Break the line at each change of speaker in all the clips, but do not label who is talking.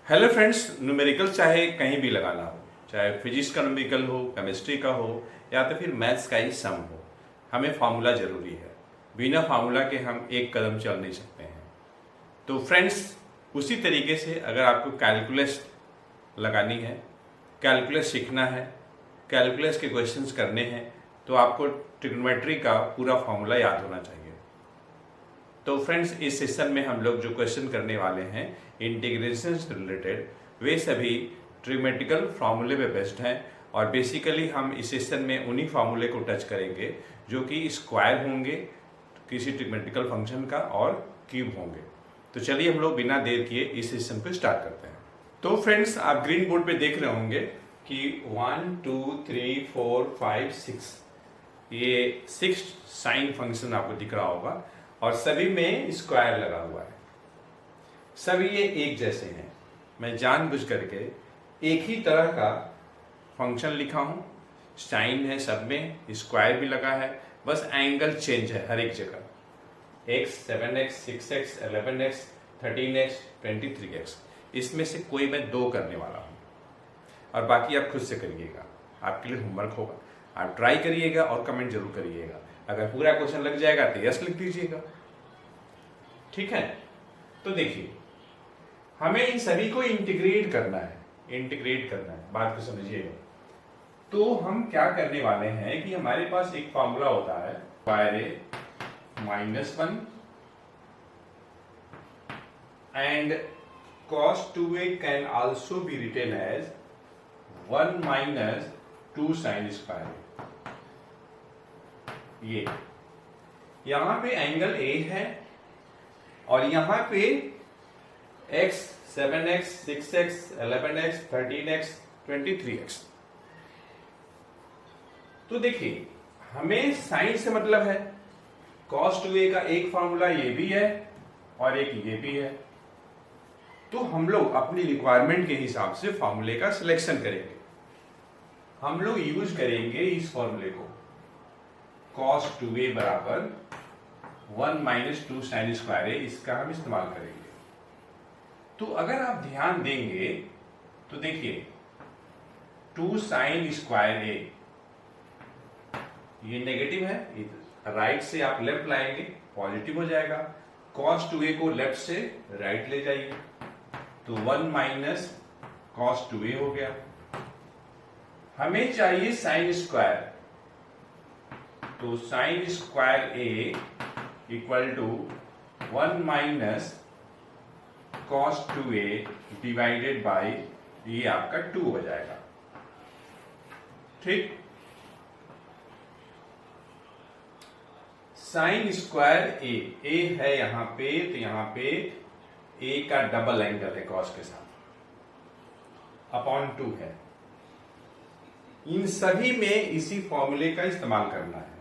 Hello friends, numerical चाहे कहीं भी लगाना हो, चाहे फिजिक्स का न्यूमेरिकल हो, केमिस्ट्री का हो या तो फिर मैथ्स का ही सम हो, हमें फार्मूला ज़रूरी है। बिना फार्मूला के हम एक कदम चल नहीं सकते हैं। तो फ्रेंड्स, उसी तरीके से अगर आपको कैलकुलस लगानी है, कैलकुलस सीखना है, कैलकुलस के क्वेश्चंस करने हैं, तो आपको ट्रिग्नोमेट्री का पूरा फार्मूला याद होना चाहिए। तो फ्रेंड्स, इस सेशन में हम लोग जो क्वेश्चन करने वाले हैं इंटीग्रेशन से रिलेटेड, वे सभी ट्रिग्नोमेट्रिकल फार्मूले पे बेस्ड हैं। और बेसिकली हम इस सेशन में उन्हीं फार्मूले को टच करेंगे जो कि स्क्वायर होंगे किसी ट्रिग्नोमेट्रिकल फंक्शन का और क्यूब होंगे। तो चलिए हम लोग बिना देर किए इस सेशन को स्टार्ट करते हैं। तो फ्रेंड्स, आप ग्रीन बोर्ड पे देख रहे होंगे कि 1 2 3 4 5 6 ये 6 साइन फंक्शन आपको दिख रहा होगा और सभी में स्क्वायर लगा हुआ है। सभी ये एक जैसे हैं। मैं जानबूझ करके एक ही तरह का फंक्शन लिखा हूं। साइन है सब में, स्क्वायर भी लगा है, बस एंगल चेंज है हर एक जगह। x 7x 6x 11x 13x 23x, इसमें से कोई मैं दो करने वाला हूं और बाकी आप खुद से करिएगा। आपके लिए होमवर्क होगा, आप ट्राई करिएगा और कमेंट जरूर करिएगा। अगर पूरा क्वेश्चन लग जाएगा तो यस लिख दीजिएगा, ठीक है। तो देखिए, हमें इन सभी को इंटीग्रेट करना है, बात को समझिएगा। तो हम क्या करने वाले हैं कि हमारे पास एक फॉर्मूला होता है square A -1 and cos 2a can also be written as 1 - 2 sin square. ये यहां पे एंगल ए है और यहां पे x 7x 6x 11x 13x 23x। तो देखिए, हमें साइन से मतलब है। cos 2a का एक फार्मूला ये भी है और एक ये भी है। तो हम लोग अपनी रिक्वायरमेंट के हिसाब से फार्मूले का सिलेक्शन करेंगे। हम लोग यूज करेंगे इस फार्मूले को, cos 2a बराबर 1 - 2 sin स्क्वायर है, इसका हम इस्तेमाल करेंगे। तो अगर आप ध्यान देंगे तो देखिए 2 sin स्क्वायर ए, ये नेगेटिव है, राइट से आप लेफ्ट लाएंगे पॉजिटिव हो जाएगा। cos 2a को लेफ्ट से राइट ले जाइए तो 1 - cos 2a हो गया। हमें चाहिए साइन स्क्वायर, तो sine square A equal to 1 - cos 2a divided by ये आपका 2 हो जाएगा, ठीक। साइन स्क्वायर ए है यहां पे, तो यहां पे ए का डबल एंगल है cos के साथ अपॉन 2 है। इन सभी में इसी फॉर्मूले का इस्तेमाल करना है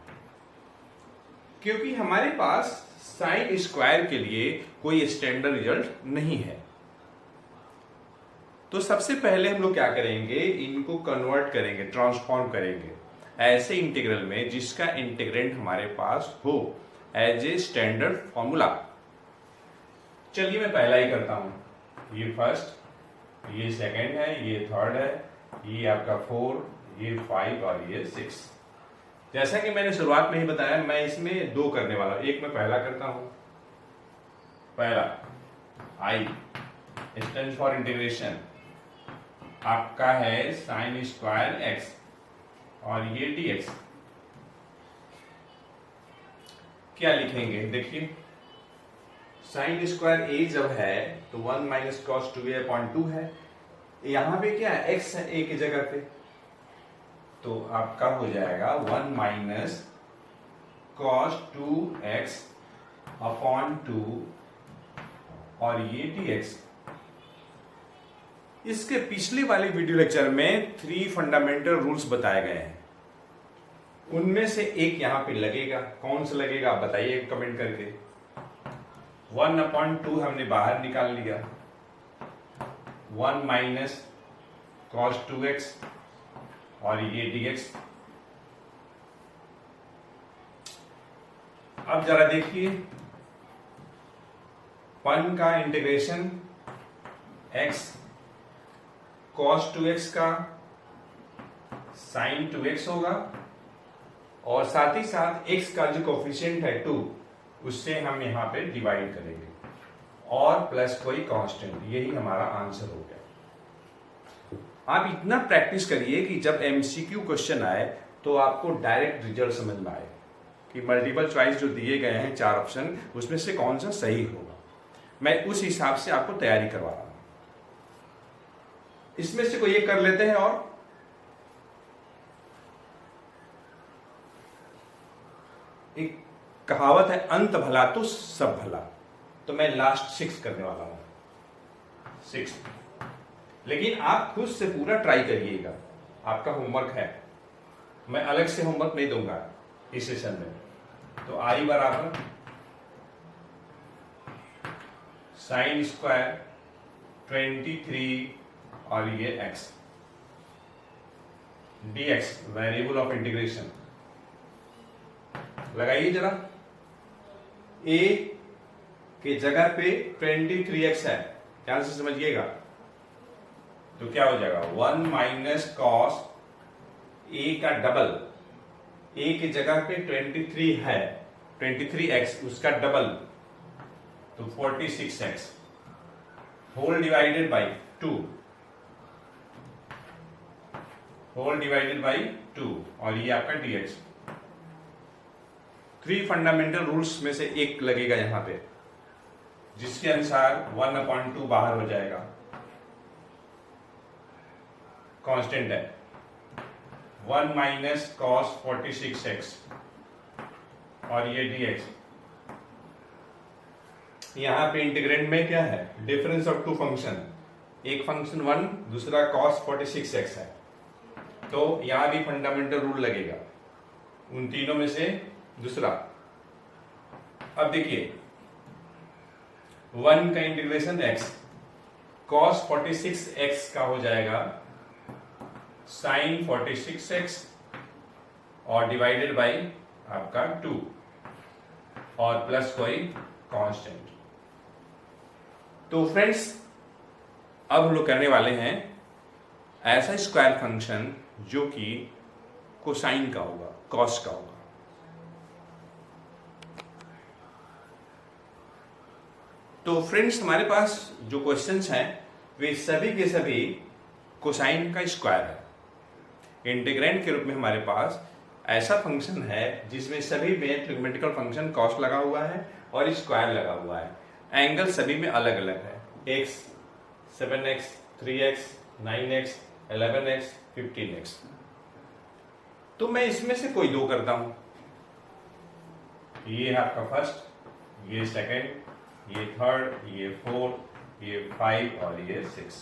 क्योंकि हमारे पास साइन स्क्वायर के लिए कोई स्टैंडर्ड रिजल्ट नहीं है। तो सबसे पहले हम लोग क्या करेंगे, इनको कन्वर्ट करेंगे, ट्रांसफॉर्म करेंगे ऐसे इंटीग्रल में जिसका इंटीग्रेंट हमारे पास हो एज ए स्टैंडर्ड फॉर्मूला। चलिए मैं पहला ही करता हूं। ये फर्स्ट, ये सेकंड है, ये थर्ड है, ये आपका 4, ये 5 और ये 6। जैसा कि मैंने शुरुआत में ही बताया, मैं इसमें दो करने वाला हूं। एक मैं पहला करता हूं। पहला आई स्टैंड फॉर इंटीग्रेशन आपका है साइन स्क्वायर एक्स और ये dx। क्या लिखेंगे, देखिए साइन स्क्वायर ए जब है तो 1 - cos 2a अपॉन 2 है। यहां पे क्या है, x है a की जगह पे, तो आपका हो जाएगा 1 - cos 2x अपॉन 2 और ये dx। इसके पिछले वाले वीडियो लेक्चर में 3 फंडामेंटल रूल्स बताए गए हैं, उनमें से एक यहां पे लगेगा। कौन सा लगेगा आप बताइए कमेंट करके। 1/2 हमने बाहर निकाल लिया, 1 - cos 2x और ये dx। अब जरा देखिए, 1 का इंटीग्रेशन x cos 2x का sin 2x होगा, और साथ ही साथ x का जो कोफिशिएंट है 2 उससे हम यहाँ पे डिवाइड करेंगे, और प्लस कोई कांस्टेंट, यही हमारा आंसर हो गया। आप इतना प्रैक्टिस करिए कि जब एमसीक्यू क्वेश्चन आए तो आपको डायरेक्ट रिजल्ट समझ में आए कि मल्टीपल चॉइस जो दिए गए हैं 4 ऑप्शन, उसमें से कौन सा सही होगा। मैं उस हिसाब से आपको तैयारी करवा रहा हूं। इसमें से कोई एक कर लेते हैं, और एक कहावत है, अंत भला तो सब भला, तो मैं लास्ट 6 करने वाला हूं, 6। लेकिन आप खुद से पूरा ट्राई करिएगा, आपका होमवर्क है, मैं अलग से होमवर्क नहीं दूंगा इस सेशन में। तो आई बराबर साइन स्क्वायर 23 और ये x dx variable of integration लगाइए जरा। a के जगह पे 23x है, ध्यान से समझिएगा, तो क्या हो जाएगा 1 माइनस कॉस a का डबल, a की जगह पे 23 है, 23x उसका डबल, तो 46x whole divided by 2, whole divided by 2, और ये आपका dx। 3 फंडामेंटल रूल्स में से एक लगेगा यहां पे, जिसके अनुसार 1/2 बाहर हो जाएगा, कांस्टेंट है 1 माइनस कॉस 46x, और ये dx। यहां पे इंटीग्रेंड में क्या है, डिफरेंस ऑफ 2 फंक्शन, एक फंक्शन 1 दूसरा cos 46x है, तो यहां भी फंडामेंटल रूल लगेगा, उन तीनों में से दूसरा। अब देखिए 1 का इंटीग्रेशन x, cos 46x का हो जाएगा sin 46x, और डिवाइडेड बाई आपका 2, और प्लस कोई कांस्टेंट। तो फ्रेंड्स अब हम लोग करने वाले हैं ऐसा स्क्वायर फंक्शन जो कि कोसाइन का होगा, कॉस का होगा। तो फ्रेंड्स हमारे पास जो क्वेश्चंस हैं वे सभी के सभी कोसाइन का स्क्वायर है। इंटीग्रेंड के रूप में हमारे पास ऐसा फंक्शन है जिसमें सभी में ट्रिग्मेटिकल फंक्शन कॉस लगा हुआ है और स्क्वायर लगा हुआ है। एंगल सभी में अलग अलग है, x 7x 3x 9x 11x 15x। तो मैं इसमें से कोई दो करता हूं, ये है आपका फर्स्ट, ये सेकंड, ये थर्ड, ये फोर्थ, ये 5 और ये 6।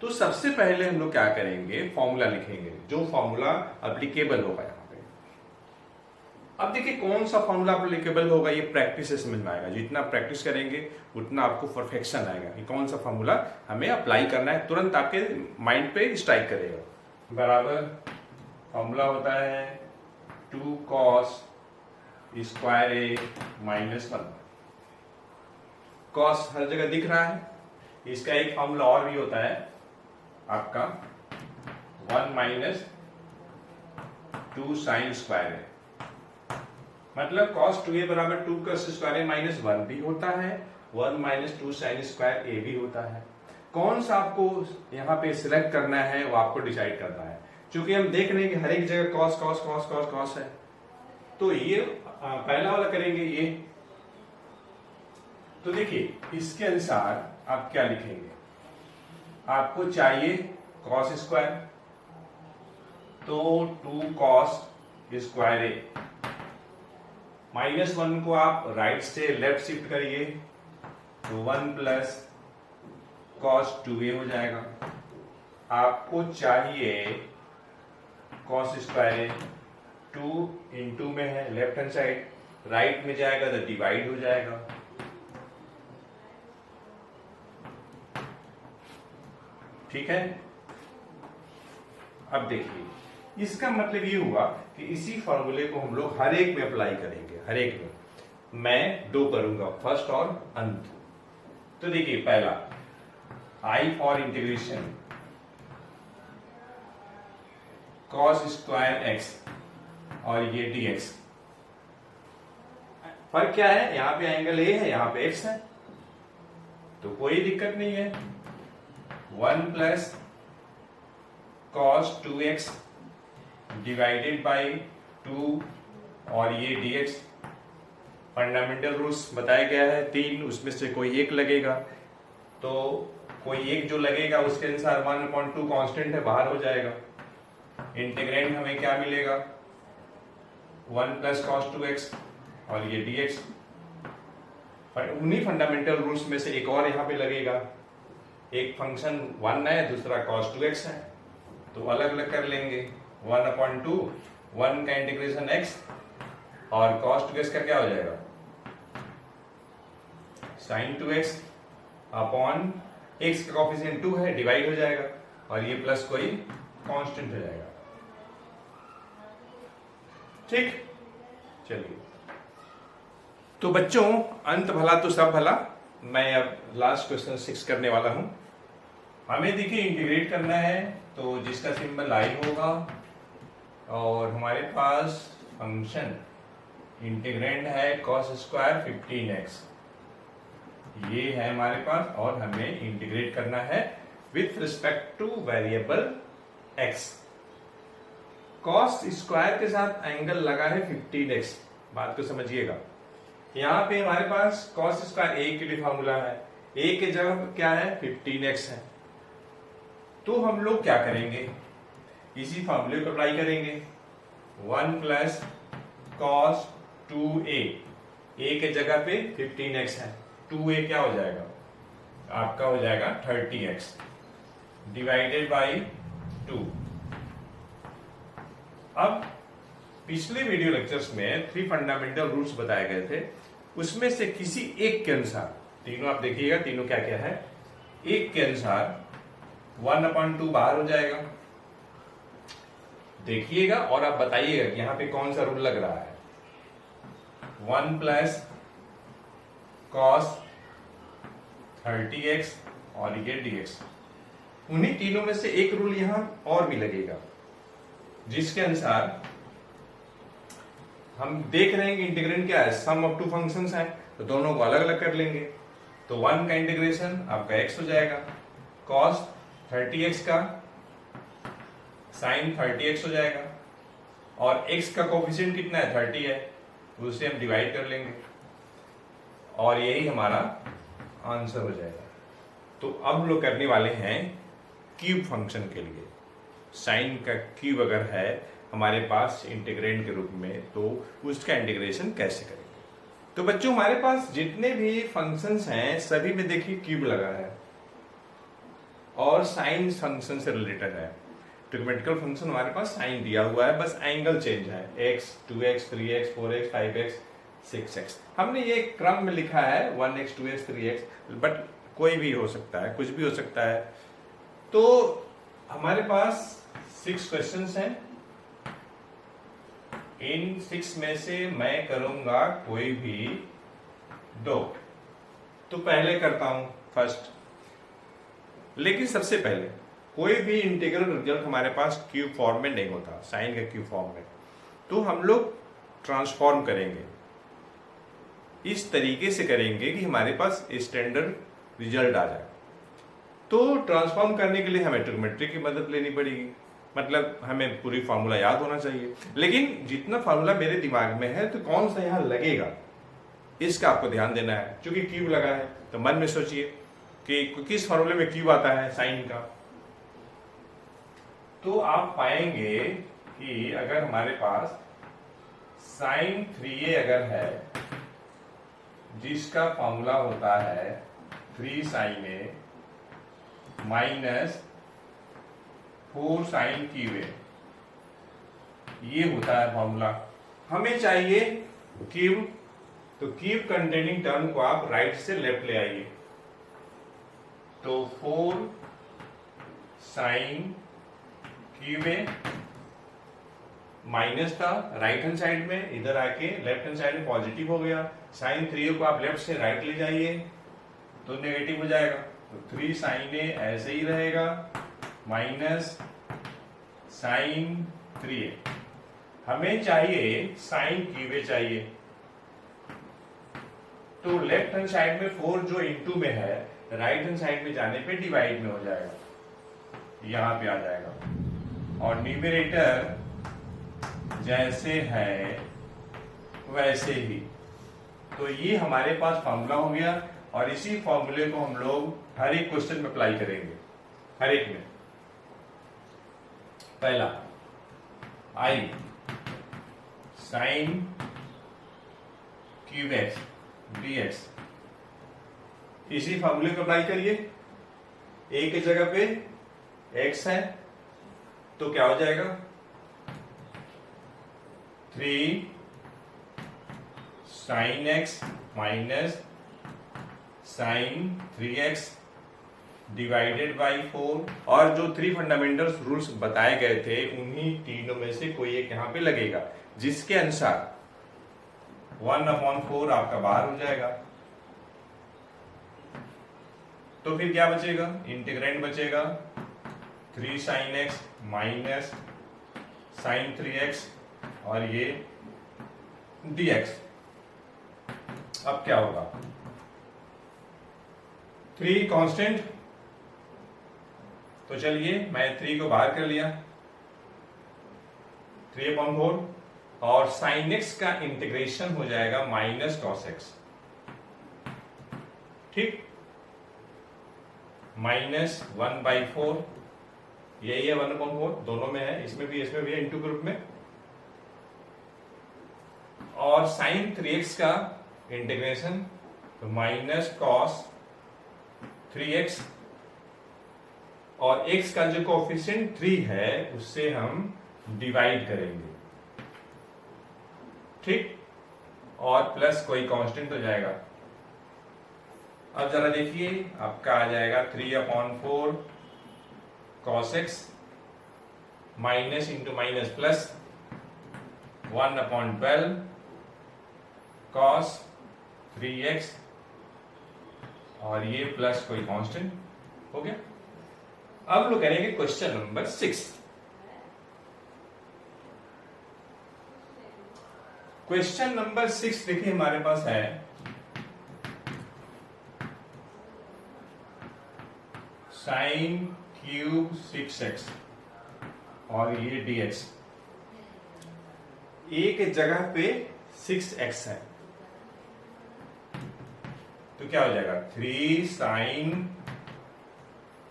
तो सबसे पहले हम लोग क्या करेंगे, फॉर्मूला लिखेंगे, जो फॉर्मूला एप्लीकेबल होगा यहाँ पे। अब देखिए कौन सा फॉर्मूला एप्लीकेबल होगा, ये प्रैक्टिस से समझ में आएगा। जितना प्रैक्टिस करेंगे उतना आपको परफेक्शन आएगा कि कौन सा फॉर्मूला हमें अप्लाई करना है, तुरंत आपके माइंड पे स्ट्राइक करेगा। बराबर फॉर्मूला होता है 2 cos square a minus 1। Cos हर जगह दिख रहा है, इसका एक फॉर्मूला और भी होता है आपका 1 माइनस 2 साइन स्क्वायर है, मतलब cos 2a बराबर 2 का स्क्वायर माइनस 1 भी होता है, 1 माइनस 2 साइन स्क्वायर a भी होता है। कौन सा आपको यहाँ पे सिलेक्ट करना है वो आपको डिसाइड करना है, क्योंकि हम देख रहे हैं कि हर एक जगह cos cos cos cos cos है। तो ये पहला वाला करेंगे ये। तो देखिए इसके अनुसार आप क्या लिखेंगे, आपको चाहिए cos स्क्वायर, तो 2 cos स्क्वायर a माइनस 1 को आप राइट से लेफ्ट शिफ्ट करिए, तो 1 प्लस cos 2a हो जाएगा। आपको चाहिए cos स्क्वायर a, 2 इंटू में है लेफ्ट हैंड साइड, राइट में जाएगा तो डिवाइड हो जाएगा। ठीक है, अब देखिए इसका मतलब ये हुआ कि इसी फॉर्मूले को हम लोग हर एक में अप्लाई करेंगे, हर एक में। मैं 2 करूंगा, फर्स्ट और अंत। तो देखिए पहला I for integration cos square x और ये dx। फर्क क्या है, यहां पे एंगल a है, यहां पे x है, तो कोई दिक्कत नहीं है। 1 plus cos 2x divided by 2 और ये dx। फंडामेंटल रूल्स बताया गया है 3, उसमें से कोई एक लगेगा, तो कोई एक जो लगेगा उसके अनुसार 1/2 कांस्टेंट है, बाहर हो जाएगा। इंटीग्रेंड हमें क्या मिलेगा, 1 प्लस cos 2x और ये dx। उन्हीं फंडामेंटल रूल्स में से एक और यहाँ पे लगेगा, एक फंक्शन 1 है, दूसरा cos 2x है, तो अलग अलग कर लेंगे। 1/2, 1 का इंटीग्रेशन x और cos 2x का क्या हो जाएगा, sin 2x अपॉन x का कोफिशिएंट 2 है, डिवाइड हो जाएगा, और ये प्लस कोई कांस्टेंट हो जाएगा। ठीक, चलिए। तो बच्चों, अंत भला तो सब भला। मैं अब लास्ट क्वेश्चन 6 करने वाला हूं। हमें देखिए इंटीग्रेट करना है, तो जिसका सिंबल आई होगा, और हमारे पास फंक्शन इंटीग्रेंड है cos स्क्वायर 15x, ये है हमारे पास, और हमें इंटीग्रेट करना है with respect two variable x। cos square के साथ एंगल लगा है 15x, बात को समझिएगा। यहां पे हमारे पास cos स्क्वायर a के लिए फॉर्मूला है, a के जगह क्या है 15x है, तो हम लोग क्या करेंगे, इसी फॉर्मूले को अप्लाई करेंगे। 1 प्लस cos 2a, a के जगह पे 15x है, 2a क्या हो जाएगा, आपका हो जाएगा 30x डिवाइडेड बाई 2। अब पिछले वीडियो लेक्चर्स में 3 फंडामेंटल रूल्स बताए गए थे, उसमें से किसी एक के अनुसार, तीनों आप देखिएगा, तीनों क्या क्या है, एक के अनुसार 1/2 बाहर हो जाएगा। देखिएगा और आप बताइएगा कि यहां पे कौन सा रूल लग रहा है। 1 प्लस cos 30x और ये dx, उन्हीं तीनों में से एक रूल यहां और भी लगेगा, जिसके अनुसार हम देख रहे हैं कि इंटीग्रेंड क्या है, सम ऑफ 2 फंक्शंस हैं, तो दोनों को अलग अलग कर लेंगे। तो 1 का इंटीग्रेशन आपका x हो जाएगा, cos 30x का sin 30x हो जाएगा, और x का कोफिशिएंट कितना है 30 है, उसे हम डिवाइड कर लेंगे, और यही हमारा आंसर हो जाएगा। तो अब लोग करने वाले हैं क्यूब फंक्शन के लिए, साइन का क्यूब अगर है हमारे पास इंटीग्रेंड के रूप में, तो उसका इंटीग्रेशन कैसे करेंगे। तो बच्चों, हमारे पास जितने भी फंक्शंस हैं सभी में देखिए क्यूब लगा है, और साइन फंक्शन से रिलेटेड है। ट्रिग्मेटिकल फंक्शन हमारे पास साइन दिया हुआ है, बस एंगल चेंज है, x 2x 3x 4x 5x 6x। हमने ये क्रम में लिखा है 1x 2x 3x, बट कोई भी हो सकता है, कुछ भी हो सकता है। तो हमारे पास 6 क्वेश्चंस हैं, इन 6 में से मैं करूंगा कोई भी 2। तो पहले करता हूं फर्स्ट, लेकिन सबसे पहले कोई भी इंटीग्रल रिजल्ट हमारे पास क्यूब फॉर्म में नहीं होता, साइन के क्यूब फॉर्म में, तो हम लोग ट्रांसफॉर्म करेंगे, इस तरीके से करेंगे कि हमारे पास स्टैंडर्ड रिजल्ट आ जाए। तो ट्रांसफॉर्म करने के लिए हमें ट्रिग्नोमेट्री की मदद लेनी पड़ेगी, मतलब हमें पूरी फार्मूला याद होना चाहिए, लेकिन जितना फार्मूला मेरे दिमाग में है तो कौन सा यहाँ लगेगा इसका आपको ध्यान देना है। क्योंकि क्यूब लगा है तो मन में सोचिए कि किस फार्मूले में क्यूब आता है साइन का। तो आप पाएंगे कि अगर हमारे पास साइन 3a अगर है, जिसका फॉर्मूला होता है 3 sin a minus 4 sin cube, ये होता है फॉर्मूला। हमें चाहिए क्यूब, तो क्यूब कंटेनिंग टर्म को आप राइट से लेफ्ट ले आइए, तो 4 sin क्यूब माइनस था राइट हैंड साइड में, इधर आके लेफ्ट हैंड साइड में पॉजिटिव हो गया। sin 3 को आप लेफ्ट से राइट ले जाइए तो नेगेटिव हो जाएगा, तो 3 साइन ए ऐसे ही रहेगा माइनस साइन 3a। हमें चाहिए साइन क्यूब ए चाहिए, तो लेफ्ट हैंड साइड में 4 जो इनटू में है, राइट हैंड साइड में जाने पे डिवाइड में हो जाएगा, यहां पे आ जाएगा। और न्यूमरेटर जैसे है वैसे ही, तो ये हमारे पास फॉर्मूला हो गया और इसी फॉर्मूले को हम लोग हर एक क्वेश्चन में अप्लाई करेंगे, हर एक में। पहला आई साइन क्यूब एक्स dx, इसी फॉर्मूले को अप्लाई करिए। ए की जगह पे x है तो क्या हो जाएगा 3 sine x minus sine 3x divided by 4। और जो 3 फंडामेंटल रूल्स बताए गए थे उन्हीं तीनों में से कोई एक यहां पे लगेगा, जिसके अनुसार 1/4 आपका बाहर हो जाएगा। तो फिर क्या बचेगा, इंटीग्रेंड बचेगा 3 sine x minus sine 3x और ये dx। अब क्या होगा, 3 कांस्टेंट, तो चलिए मैं 3 को बाहर कर लिया, 3/4 और साइन x का इंटीग्रेशन हो जाएगा माइनस कॉस x, ठीक, माइनस 1/4, यही है 1/4, दोनों में है, इसमें भी है इनटू ग्रुप में। और साइन 3x का इंटीग्रेशन तो माइनस कॉस 3x, और x का जो कोएफिशिएंट 3 है उससे हम डिवाइड करेंगे, ठीक, और प्लस कोई कांस्टेंट हो जाएगा। अब जरा देखिए, आपका आ जाएगा 3/4 cos x minus into minus plus 1/12 cos 3x और ये प्लस कोई कांस्टेंट हो गया। अब लोग करेंगे क्वेश्चन नंबर 6। क्वेश्चन नंबर 6 देखिए हमारे पास है, साइन क्यूब 6x और ये dx। एक जगह पे 6x है तो क्या हो जाएगा 3 साइन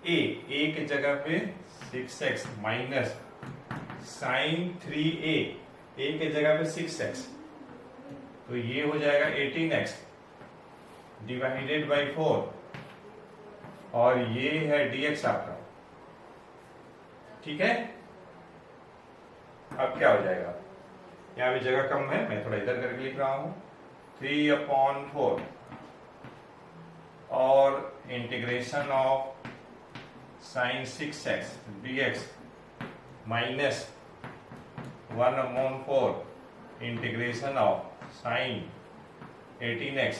a, एक जगह पे 6x माइनस साइन 3a, एक जगह पे 6x, तो ये हो जाएगा 18x डिवाइडेड बाई 4 और ये है dx आपका, ठीक है। अब क्या हो जाएगा, यहां भी जगह कम है, मैं थोड़ा इधर करके लिख रहा हूं, 3/4 और integration of sine 6x dx minus 1/4 integration of sine 18x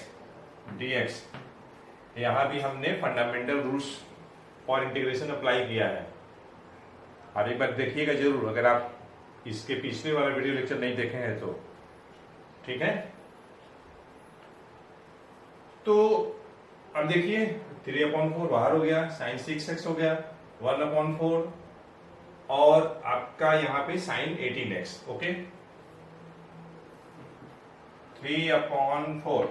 dx। यहां भी हमने fundamental rules for integration apply किया है। आप एक बार देखिएगा जरूर, अगर आप इसके पिछले वाला वीडियो लेक्चर नहीं देखे हैं तो, ठीक है। तो अब देखिए 3/4 बाहर हो गया, साइन 6x हो गया 1/4 और आपका यहां पे sign 18x, okay. 3/4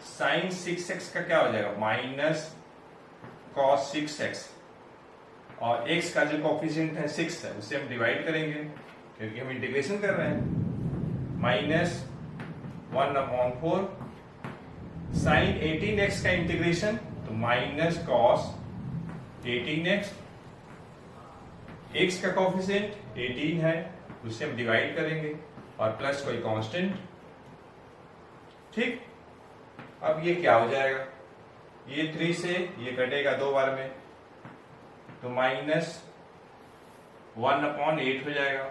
sign 6x का क्या हो जाएगा माइनस कॉस 6x और x का जो कोएफिशिएंट है 6 है उससे हम डिवाइड करेंगे क्योंकि हम इंटीग्रेशन कर रहे हैं, माइनस 1/4 साइन 18x का इंटीग्रेशन तो माइनस कॉस 18x, x का कोएफिशिएंट 18 है उससे हम डिवाइड करेंगे और प्लस कोई कांस्टेंट, ठीक। अब ये क्या हो जाएगा, ये 3 से ये कटेगा 2 बार में तो माइनस 1/8 हो जाएगा,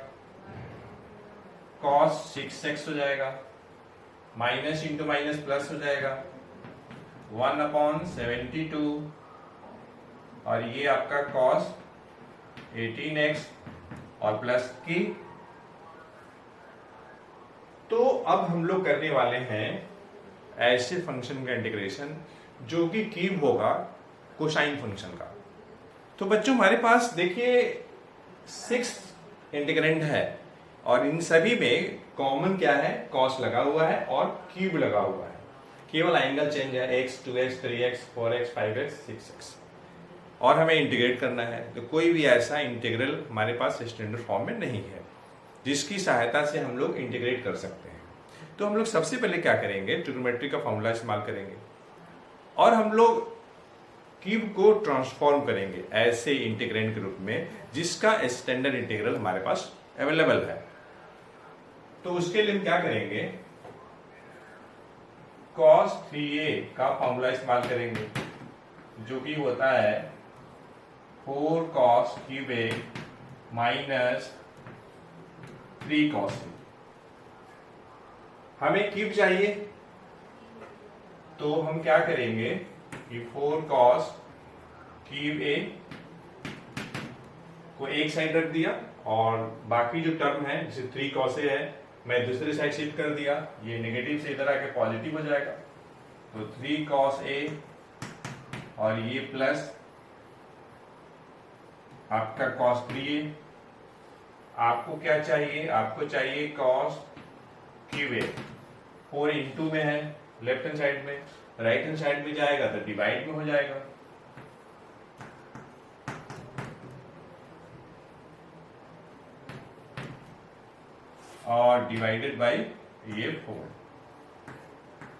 cos 6x हो जाएगा, माइनस इंटू माइनस प्लस हो जाएगा 1/72 और ये आपका cos 18x और प्लस की। तो अब हम लोग करने वाले हैं ऐसे फंक्शन का इंटीग्रेशन जो कि क्यूब होगा कोसाइन फंक्शन का। तो बच्चों हमारे पास देखिए 6 इंटीग्रेंड है और इन सभी में कॉमन क्या है, कॉस लगा हुआ है और क्यूब लगा हुआ है, केवल एंगल चेंज है, x 2x 3x 4x 5x 6x, और हमें इंटीग्रेट करना है। तो कोई भी ऐसा इंटीग्रल हमारे पास स्टैंडर्ड फॉर्म में नहीं है जिसकी सहायता से हम लोग इंटीग्रेट कर सकते हैं। तो हम लोग सबसे पहले क्या करेंगे, ट्रिग्नोमेट्री का फॉर्मूला इस्तेमाल करेंगे और हम लोग क्यूब को ट्रांसफॉर्म करेंगे ऐसे इंटीग्रेंड के रूप में जिसका स्टैंडर्ड इंटीग्रल हमारे पास अवेलेबल है। तो उसके लिए हम क्या करेंगे, cos 3a का फॉर्मूला इस्तेमाल करेंगे जो कि होता है 4 cos cube a minus 3 cos a। हमें क्यूब चाहिए तो हम क्या करेंगे कि 4 cos क्यूब a को एक साइड रख दिया और बाकी जो टर्म है जैसे 3 cos a है मैं दूसरी साइड शिफ्ट कर दिया, ये नेगेटिव से इधर आके पॉजिटिव हो जाएगा। तो 3 cos a और ये प्लस आपका cos 3a। आपको क्या चाहिए, आपको चाहिए cos क्यूब a। 4 इंटू में है लेफ्ट हैंड साइड में, राइट हैंड साइड में जाएगा तो डिवाइड में हो जाएगा। और डिवाइडेड बाय ये 4।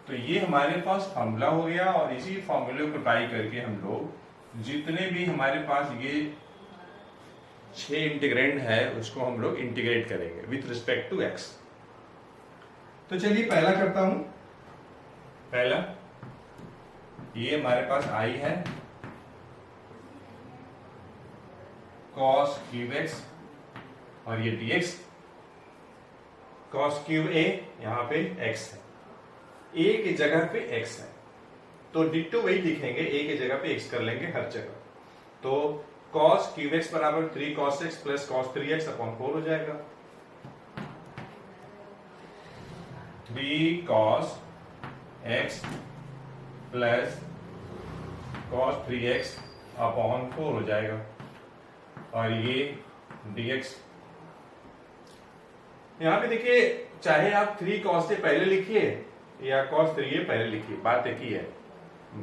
तो ये हमारे पास फॉर्मूला हो गया और इसी फॉर्मूले को अप्लाई करके हम लोग जितने भी हमारे पास ये 6 इंटीग्रेंड है उसको हम लोग इंटीग्रेट करेंगे विथ रिस्पेक्ट टू x। तो चलिए पहला करता हूं। पहला ये हमारे पास i है cos क्यूब x और ये dx। cos क्यूब a यहाँ पे x है, a की जगह पे x है तो डिट्टो वही लिखेंगे, a की जगह पे x कर लेंगे हर जगह। तो cos क्यूब x बराबर 3 cos x plus cos 3x upon 4 हो जाएगा। 3 cos x plus cos 3x upon 4 हो जाएगा और ये dx। यहाँ पे देखिए चाहे आप 3 cos से पहले लिखिए या cos 3a पहले लिखिए, बात एक ही है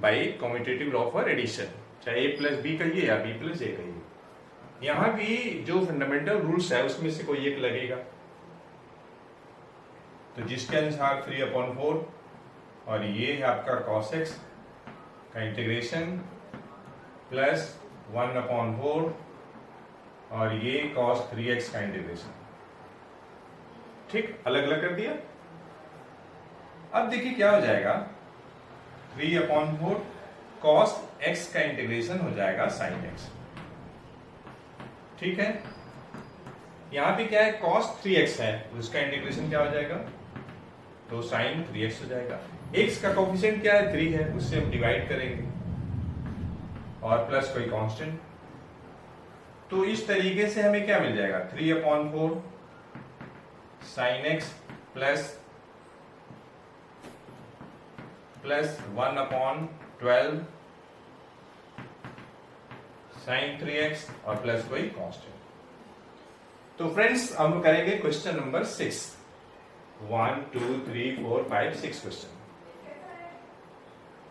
by commutative law for addition, चाहे a प्लस बी कहिए या b प्लस a कहिए। यहाँ भी जो फंडामेंटल रूल्स है उसमें से कोई एक लगेगा। तो जिसके अनुसार 3 अपॉन 4 और ये है आपका cos x का इंटीग्रेशन प्लस 1 अपॉन 4 और ये cos 3x का इंटीग्रेशन। ठीक, अलग अलग कर दिया। अब देखिए क्या हो जाएगा, 3 अपॉन 4 cos x का इंटीग्रेशन हो जाएगा sin x। ठीक है, यहां पे क्या है cos 3x है उसका इंटीग्रेशन क्या हो जाएगा, तो sin 3x हो जाएगा। x का कोफिशिएंट क्या है, 3 है, उससे हम डिवाइड करेंगे और प्लस कोई कांस्टेंट। तो इस तरीके से हमें क्या मिल जाएगा, 3 upon 4 sin x plus 1 upon 12 sin 3x और प्लस कोई कांस्टेंट। तो फ्रेंड्स हम करेंगे क्वेश्चन नंबर 6। 1 2 3 4 5 6 क्वेश्चन।